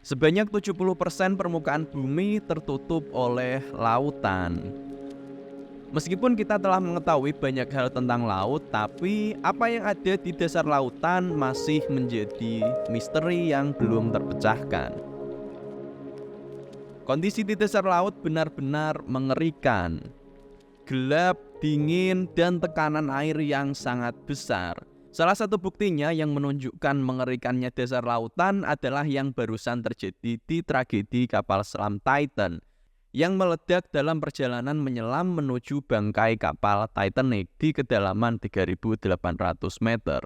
Sebanyak 70% permukaan bumi tertutup oleh lautan. Meskipun kita telah mengetahui banyak hal tentang laut, tapi apa yang ada di dasar lautan masih menjadi misteri yang belum terpecahkan. Kondisi di dasar laut benar-benar mengerikan. Gelap, dingin, dan tekanan air yang sangat besar. Salah satu buktinya yang menunjukkan mengerikannya dasar lautan adalah yang barusan terjadi di tragedi kapal selam Titan yang meledak dalam perjalanan menyelam menuju bangkai kapal Titanic di kedalaman 3.800 meter.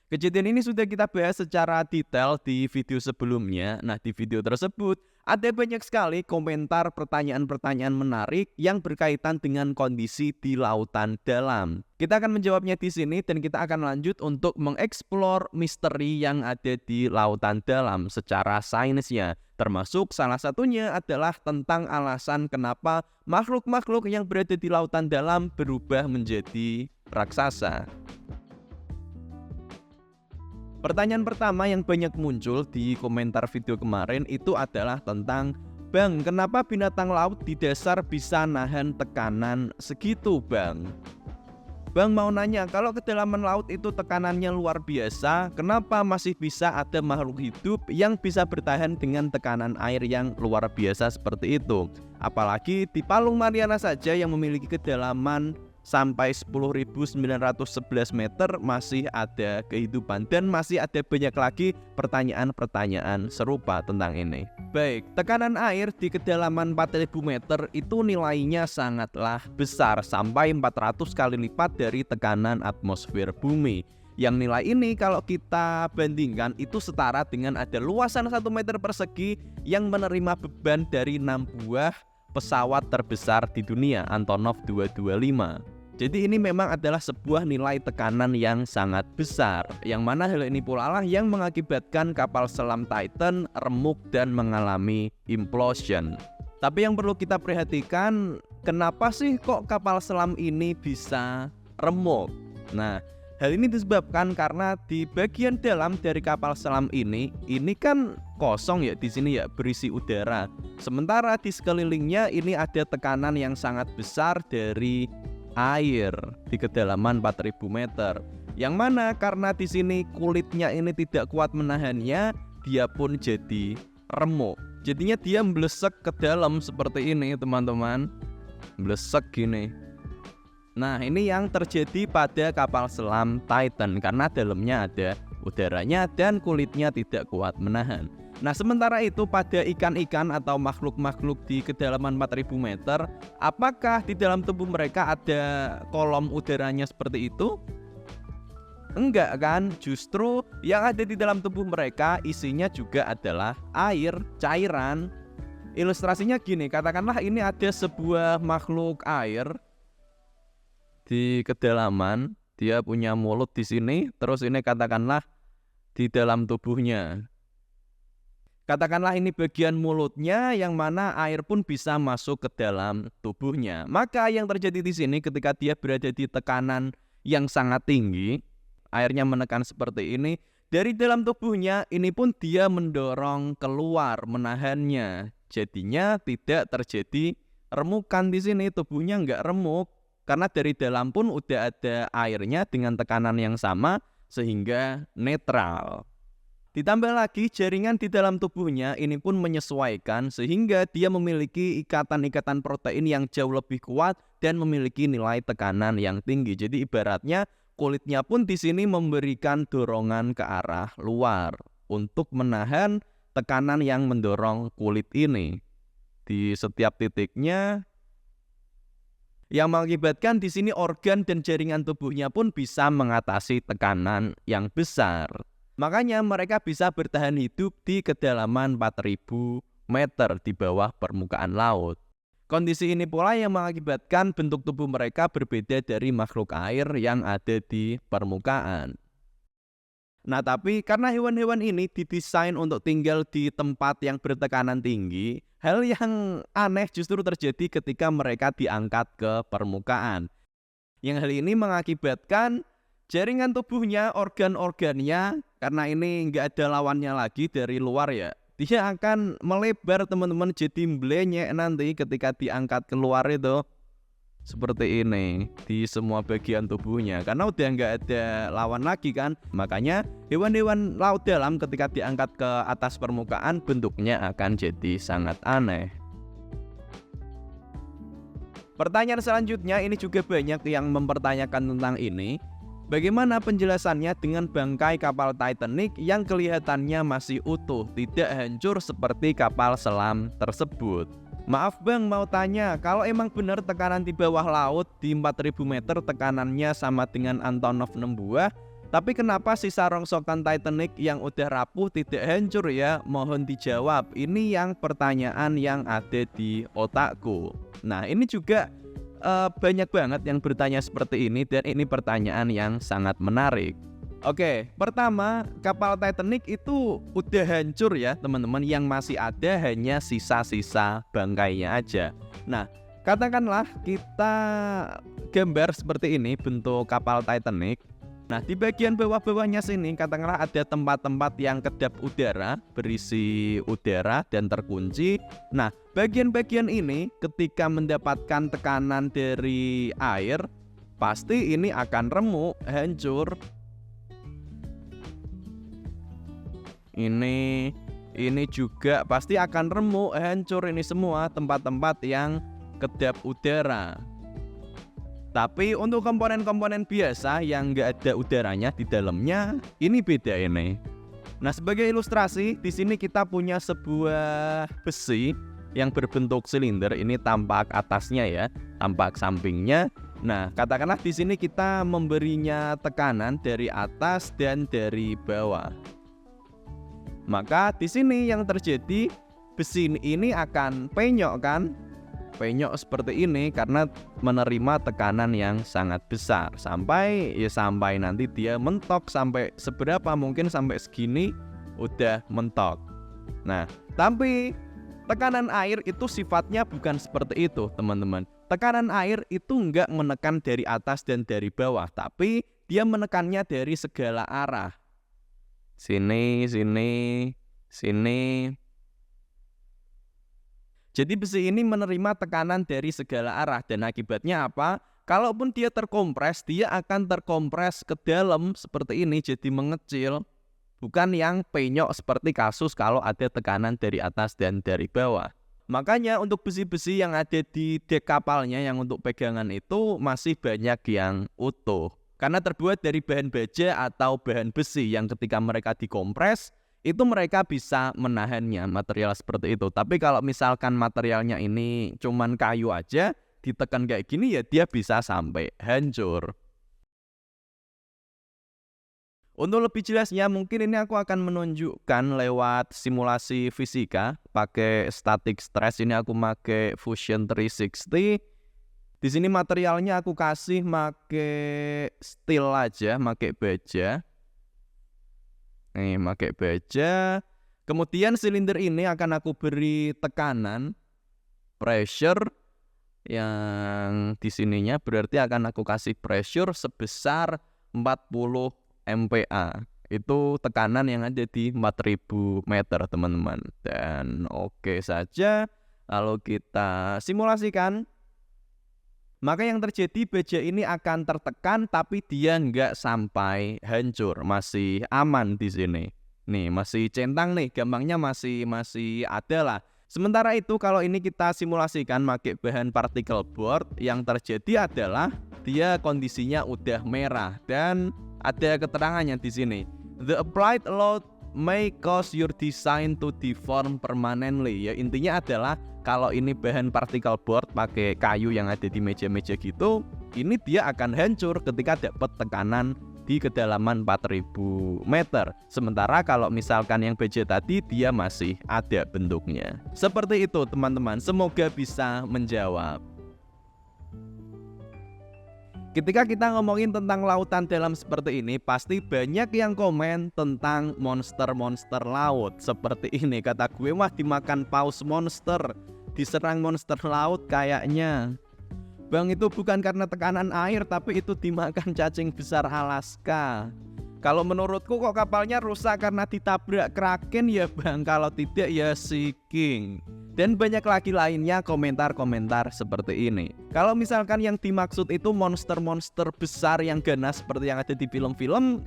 Kejadian ini sudah kita bahas secara detail di video sebelumnya. Nah, di video tersebut ada banyak sekali komentar pertanyaan-pertanyaan menarik yang berkaitan dengan kondisi di lautan dalam. Kita akan menjawabnya di sini dan kita akan lanjut untuk mengeksplor misteri yang ada di lautan dalam secara sainsnya. Termasuk salah satunya adalah tentang alasan kenapa makhluk-makhluk yang berada di lautan dalam berubah menjadi raksasa. Pertanyaan pertama yang banyak muncul di komentar video kemarin itu adalah tentang, "Bang, kenapa binatang laut di dasar bisa nahan tekanan segitu, Bang?" Bang mau nanya, kalau kedalaman laut itu tekanannya luar biasa, kenapa masih bisa ada makhluk hidup yang bisa bertahan dengan tekanan air yang luar biasa seperti itu? Apalagi di Palung Mariana saja yang memiliki kedalaman sampai 10.911 meter masih ada kehidupan dan masih ada banyak lagi pertanyaan-pertanyaan serupa tentang ini. Baik, tekanan air di kedalaman 4.000 meter itu nilainya sangatlah besar, sampai 400 kali lipat dari tekanan atmosfer bumi. Yang nilai ini kalau kita bandingkan itu setara dengan ada luasan 1 meter persegi yang menerima beban dari 6 buah pesawat terbesar di dunia, Antonov 225. Jadi ini memang adalah sebuah nilai tekanan yang sangat besar, yang mana hal ini pula lah yang mengakibatkan kapal selam Titan remuk dan mengalami implosion. Tapi yang perlu kita perhatikan, kenapa sih kok kapal selam ini bisa remuk? Nah, hal ini disebabkan karena di bagian dalam dari kapal selam ini kan kosong ya, di sini ya berisi udara. Sementara di sekelilingnya ini ada tekanan yang sangat besar dari air di kedalaman 4.000 meter. Yang mana karena di sini kulitnya ini tidak kuat menahannya, dia pun jadi remuk. Jadinya dia melesek ke dalam seperti ini, teman-teman. Melesek gini. Nah, ini yang terjadi pada kapal selam Titan karena dalamnya ada udaranya dan kulitnya tidak kuat menahan. Nah, sementara itu pada ikan-ikan atau makhluk-makhluk di kedalaman 4.000 meter, apakah di dalam tubuh mereka ada kolom udaranya seperti itu? Enggak kan? Justru yang ada di dalam tubuh mereka isinya juga adalah air, cairan. Ilustrasinya gini, katakanlah ini ada sebuah makhluk air di kedalaman, dia punya mulut di sini, terus ini katakanlah di dalam tubuhnya. Katakanlah ini bagian mulutnya yang mana air pun bisa masuk ke dalam tubuhnya. Maka yang terjadi di sini ketika dia berada di tekanan yang sangat tinggi, airnya menekan seperti ini, dari dalam tubuhnya ini pun dia mendorong keluar, menahannya. Jadinya tidak terjadi remukan di sini, tubuhnya nggak remuk. Karena dari dalam pun udah ada airnya dengan tekanan yang sama sehingga netral. Ditambah lagi jaringan di dalam tubuhnya ini pun menyesuaikan sehingga dia memiliki ikatan-ikatan protein yang jauh lebih kuat dan memiliki nilai tekanan yang tinggi. Jadi ibaratnya kulitnya pun di sini memberikan dorongan ke arah luar untuk menahan tekanan yang mendorong kulit ini. Di setiap titiknya yang mengakibatkan di sini organ dan jaringan tubuhnya pun bisa mengatasi tekanan yang besar. Makanya mereka bisa bertahan hidup di kedalaman 4.000 meter di bawah permukaan laut. Kondisi ini pula yang mengakibatkan bentuk tubuh mereka berbeda dari makhluk air yang ada di permukaan. Nah, tapi karena hewan-hewan ini didesain untuk tinggal di tempat yang bertekanan tinggi, hal yang aneh justru terjadi ketika mereka diangkat ke permukaan. Yang hal ini mengakibatkan jaringan tubuhnya, organ-organnya, karena ini nggak ada lawannya lagi dari luar ya, dia akan melebar teman-teman, jadi mblenyek nanti ketika diangkat keluar itu seperti ini di semua bagian tubuhnya, karena udah nggak ada lawan lagi kan. Makanya hewan-hewan laut dalam ketika diangkat ke atas permukaan bentuknya akan jadi sangat aneh. Pertanyaan selanjutnya ini juga banyak yang mempertanyakan tentang ini. Bagaimana penjelasannya dengan bangkai kapal Titanic yang kelihatannya masih utuh, tidak hancur seperti kapal selam tersebut? Maaf bang, mau tanya, kalau emang benar tekanan di bawah laut di 4000 meter tekanannya sama dengan Antonov 6 buah, tapi kenapa sisa rongsokan Titanic yang udah rapuh tidak hancur ya? Mohon dijawab. Ini yang pertanyaan yang ada di otakku. Nah, ini juga banyak banget yang bertanya seperti ini, dan ini pertanyaan yang sangat menarik. Oke, pertama, kapal Titanic itu udah hancur ya teman-teman, yang masih ada hanya sisa-sisa bangkainya aja. Nah, katakanlah kita gambar seperti ini bentuk kapal Titanic. Nah, di bagian bawah-bawahnya sini katakanlah ada tempat-tempat yang kedap udara, berisi udara dan terkunci. Nah, bagian-bagian ini ketika mendapatkan tekanan dari air, pasti ini akan remuk, hancur. Ini juga pasti akan remuk, hancur, ini semua tempat-tempat yang kedap udara. Tapi untuk komponen-komponen biasa yang nggak ada udaranya di dalamnya, ini beda ini. Nah, sebagai ilustrasi, di sini kita punya sebuah besi yang berbentuk silinder. Ini tampak atasnya ya, tampak sampingnya. Nah, katakanlah di sini kita memberinya tekanan dari atas dan dari bawah. Maka di sini yang terjadi, besi ini akan penyok kan? Penyok seperti ini karena menerima tekanan yang sangat besar sampai nanti dia mentok, sampai seberapa, mungkin sampai segini udah mentok. Nah, tapi tekanan air itu sifatnya bukan seperti itu teman-teman. Tekanan air itu enggak menekan dari atas dan dari bawah, tapi dia menekannya dari segala arah. Sini. Jadi besi ini menerima tekanan dari segala arah, dan akibatnya apa? Kalaupun dia terkompres, dia akan terkompres ke dalam seperti ini, jadi mengecil. Bukan yang penyok seperti kasus kalau ada tekanan dari atas dan dari bawah. Makanya untuk besi-besi yang ada di dek kapalnya yang untuk pegangan itu masih banyak yang utuh. Karena terbuat dari bahan baja atau bahan besi yang ketika mereka dikompres, itu mereka bisa menahannya, material seperti itu. Tapi kalau misalkan materialnya ini cuman kayu aja, ditekan kayak gini ya dia bisa sampai hancur. Untuk lebih jelasnya mungkin ini aku akan menunjukkan lewat simulasi fisika pakai static stress. Ini aku pakai Fusion 360. Di sini materialnya aku kasih pakai steel aja, pakai baja. Nih, pakai baja. Kemudian silinder ini akan aku beri tekanan, pressure, yang di sininya berarti akan aku kasih pressure sebesar 40 MPa. Itu tekanan yang ada di 4000 meter teman-teman. Dan oke saja, lalu kita simulasikan. Maka yang terjadi, baja ini akan tertekan tapi dia nggak sampai hancur, masih aman di sini. Nih, masih centang nih, gampangnya masih ada lah. Sementara itu kalau ini kita simulasikan pakai bahan particle board, yang terjadi adalah dia kondisinya udah merah dan ada keterangannya di sini. The applied load may cause your design to deform permanently. Ya, intinya adalah kalau ini bahan particle board pakai kayu yang ada di meja-meja gitu, ini dia akan hancur ketika dapat tekanan di kedalaman 4000 meter. Sementara kalau misalkan yang baja tadi dia masih ada bentuknya. Seperti itu teman-teman, semoga bisa menjawab. Ketika kita ngomongin tentang lautan dalam seperti ini, pasti banyak yang komen tentang monster-monster laut. Seperti ini, kata gue, wah dimakan paus monster, diserang monster laut kayaknya. Bang, itu bukan karena tekanan air, tapi itu dimakan cacing besar Alaska. Kalau menurutku kok kapalnya rusak karena ditabrak kraken ya bang, kalau tidak ya Sea King. Dan banyak lagi lainnya komentar-komentar seperti ini. Kalau misalkan yang dimaksud itu monster-monster besar yang ganas seperti yang ada di film-film,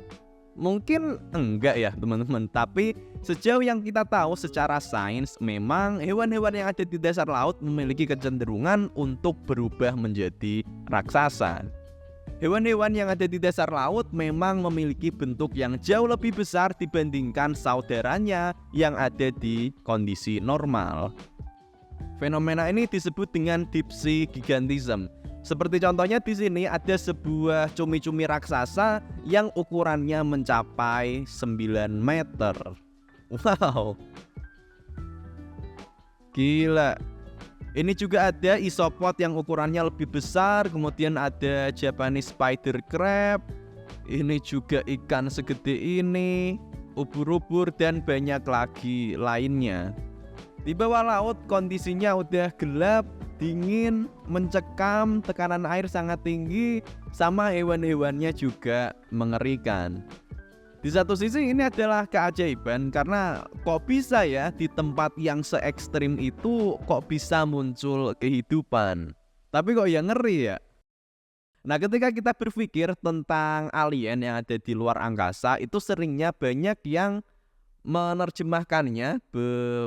mungkin enggak ya teman-teman. Tapi sejauh yang kita tahu secara sains, memang hewan-hewan yang ada di dasar laut memiliki kecenderungan untuk berubah menjadi raksasa. Hewan-hewan yang ada di dasar laut memang memiliki bentuk yang jauh lebih besar dibandingkan saudaranya yang ada di kondisi normal. Fenomena ini disebut dengan deep sea gigantism. Seperti contohnya di sini ada sebuah cumi-cumi raksasa yang ukurannya mencapai 9 meter. Wow. Gila. Ini juga ada isopod yang ukurannya lebih besar, kemudian ada Japanese spider crab. Ini juga ikan segede ini, ubur-ubur dan banyak lagi lainnya. Di bawah laut kondisinya udah gelap, dingin, mencekam, tekanan air sangat tinggi, sama hewan-hewannya juga mengerikan. Di satu sisi ini adalah keajaiban karena kok bisa ya di tempat yang se ekstrim itu kok bisa muncul kehidupan. Tapi kok ya ngeri ya. Nah ketika kita berpikir tentang alien yang ada di luar angkasa itu seringnya banyak yang menerjemahkannya,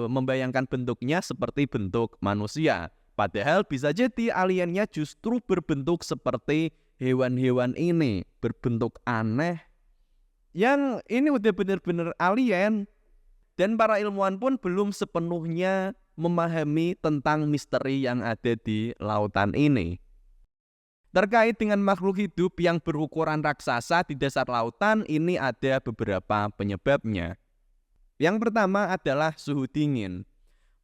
membayangkan bentuknya seperti bentuk manusia. Padahal bisa jadi aliennya justru berbentuk seperti hewan-hewan ini, berbentuk aneh. Yang ini udah bener-bener alien. Dan para ilmuwan pun belum sepenuhnya memahami tentang misteri yang ada di lautan ini. Terkait dengan makhluk hidup yang berukuran raksasa di dasar lautan, ini ada beberapa penyebabnya. Yang pertama adalah suhu dingin.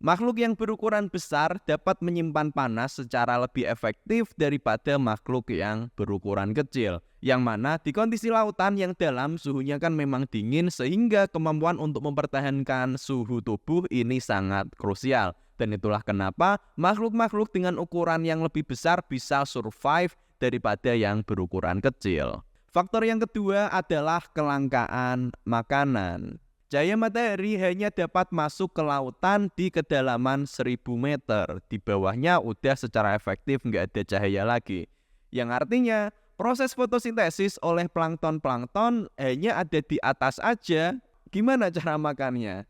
Makhluk yang berukuran besar dapat menyimpan panas secara lebih efektif daripada makhluk yang berukuran kecil. Yang mana di kondisi lautan yang dalam suhunya kan memang dingin sehingga kemampuan untuk mempertahankan suhu tubuh ini sangat krusial. Dan itulah kenapa makhluk-makhluk dengan ukuran yang lebih besar bisa survive daripada yang berukuran kecil. Faktor yang kedua adalah kelangkaan makanan. Cahaya matahari hanya dapat masuk ke lautan di kedalaman 1000 meter. Di bawahnya udah secara efektif nggak ada cahaya lagi. Yang artinya proses fotosintesis oleh plankton-plankton hanya ada di atas aja. Gimana cara makannya?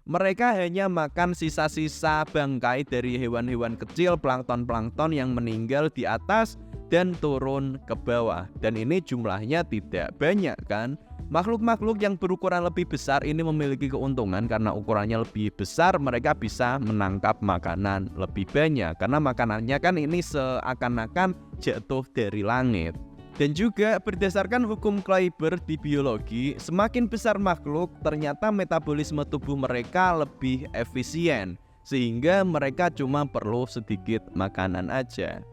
Mereka hanya makan sisa-sisa bangkai dari hewan-hewan kecil, plankton-plankton yang meninggal di atas dan turun ke bawah. Dan ini jumlahnya tidak banyak kan? Makhluk-makhluk yang berukuran lebih besar ini memiliki keuntungan karena ukurannya lebih besar, mereka bisa menangkap makanan lebih banyak. Karena makanannya kan ini seakan-akan jatuh dari langit. Dan juga berdasarkan hukum Kleiber di biologi, semakin besar makhluk, ternyata metabolisme tubuh mereka lebih efisien. Sehingga mereka cuma perlu sedikit makanan aja.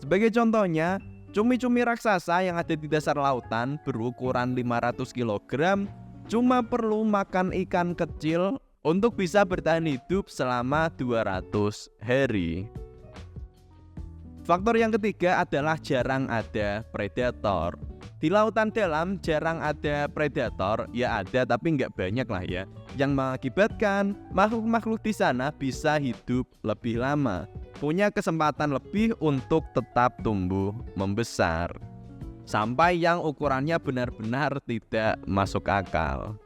Sebagai contohnya, cumi-cumi raksasa yang ada di dasar lautan berukuran 500 kg cuma perlu makan ikan kecil untuk bisa bertahan hidup selama 200 hari. Faktor yang ketiga adalah jarang ada predator. Di lautan dalam jarang ada predator, ya ada tapi nggak banyak lah ya. Yang mengakibatkan makhluk-makhluk di sana bisa hidup lebih lama, punya kesempatan lebih untuk tetap tumbuh membesar, sampai yang ukurannya benar-benar tidak masuk akal.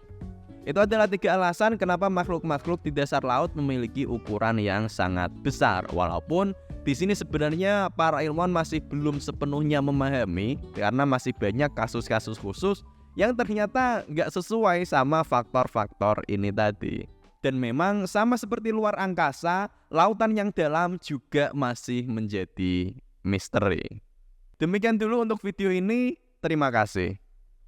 Itu adalah 3 alasan kenapa makhluk-makhluk di dasar laut memiliki ukuran yang sangat besar. Walaupun di sini sebenarnya para ilmuwan masih belum sepenuhnya memahami karena masih banyak kasus-kasus khusus yang ternyata nggak sesuai sama faktor-faktor ini tadi. Dan memang sama seperti luar angkasa, lautan yang dalam juga masih menjadi misteri. Demikian dulu untuk video ini, terima kasih.